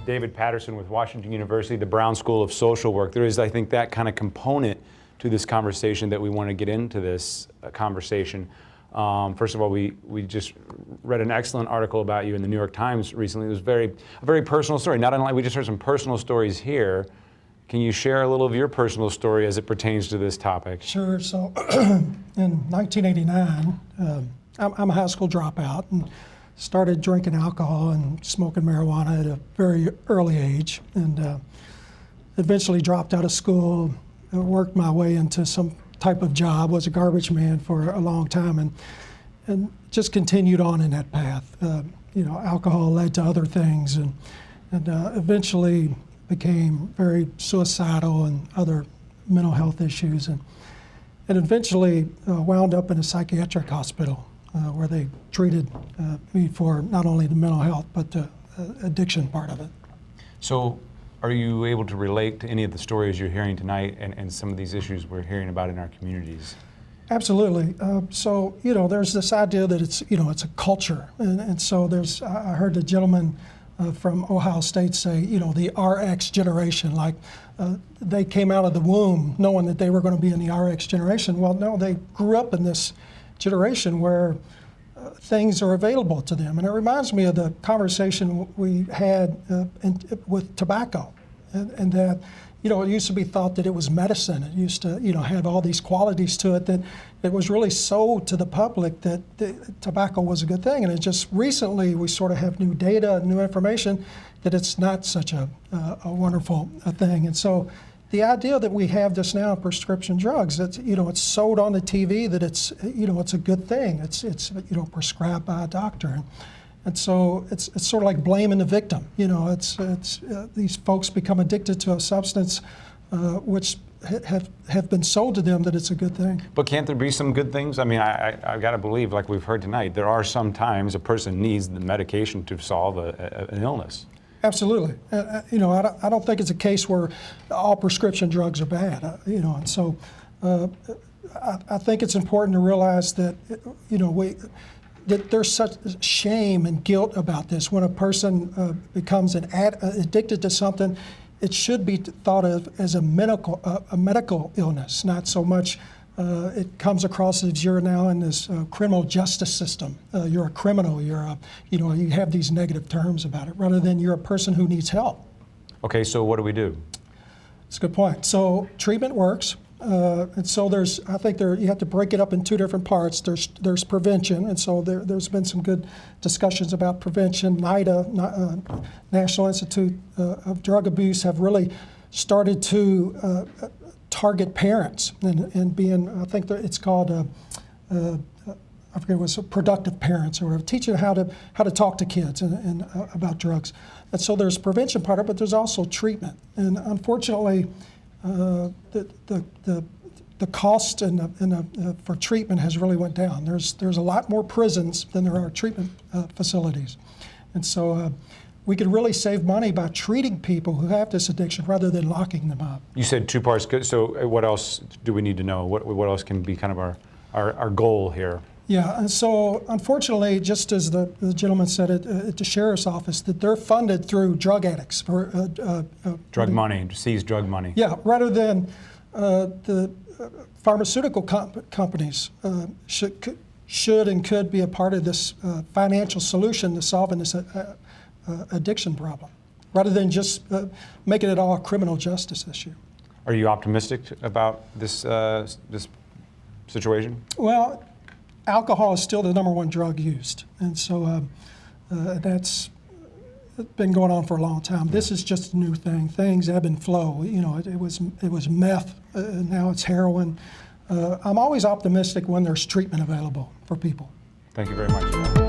David Patterson with Washington University, the Brown School of Social Work. There is, I think, that kind of component to this conversation that we want to get into this conversation. First of all, we just read an excellent article about you in the New York Times recently. It was a very personal story. Not unlike we just heard some personal stories here. Can you share a little of your personal story as it pertains to this topic? Sure. So in 1989, I'm a high school dropout and started drinking alcohol and smoking marijuana at a very early age, and eventually dropped out of school, worked my way into some type of job, was a garbage man for a long time, and just continued on in that path. Alcohol led to other things, and eventually became very suicidal and other mental health issues, and eventually wound up in a psychiatric hospital where they treated me for not only the mental health but the addiction part of it. So are you able to relate to any of the stories you're hearing tonight and some of these issues we're hearing about in our communities? Absolutely. So there's this idea that it's a culture, and so I heard the gentleman from Ohio State say, the RX generation, like they came out of the womb knowing that they were going to be in the RX generation. Well, no, they grew up in this generation where things are available to them. And it reminds me of the conversation we had with tobacco, and that, it used to be thought that it was medicine. It used to, have all these qualities to it that it was really sold to the public that tobacco was a good thing. And it just recently we sort of have new data, new information that it's not such a wonderful thing. And so the idea that we have this now in prescription drugs, it's sold on the TV that it's a good thing. It's prescribed by a doctor. And so it's sort of like blaming the victim. These folks become addicted to a substance which have been sold to them that it's a good thing. But can't there be some good things? I mean, I've got to believe, like we've heard tonight, there are some times a person needs the medication to solve an illness. Absolutely. I don't think it's a case where all prescription drugs are bad. And so I think it's important to realize that that there's such shame and guilt about this. When a person becomes addicted to something, it should be thought of as a medical illness, not so much it comes across as you're now in this criminal justice system. You're a criminal. You have these negative terms about it, rather than you're a person who needs help. Okay, so what do we do? That's a good point. So treatment works. And so I think you have to break it up in two different parts. There's prevention, and so there's been some good discussions about prevention. NIDA, National Institute of Drug Abuse, have really started to target parents and being, I think it's called, I forget, it was productive parents or whatever, teaching how to talk to kids and about drugs. And so there's prevention part of it, but there's also treatment. And unfortunately, the cost for treatment has really went down. There's a lot more prisons than there are treatment facilities, and so we could really save money by treating people who have this addiction rather than locking them up. You said two parts. So what else do we need to know? What else can be kind of our goal here? Yeah, and so unfortunately, just as the gentleman said at the sheriff's office, that they're funded through drug addicts for drug money, seized drug money. Yeah, rather than the pharmaceutical companies should and could be a part of this financial solution to solving this addiction problem, rather than just making it all a criminal justice issue. Are you optimistic about this this situation? Well, alcohol is still the #1 drug used, and so that's been going on for a long time. This is just a new thing. Things ebb and flow. It was meth, now it's heroin. I'm always optimistic when there's treatment available for people. Thank you very much.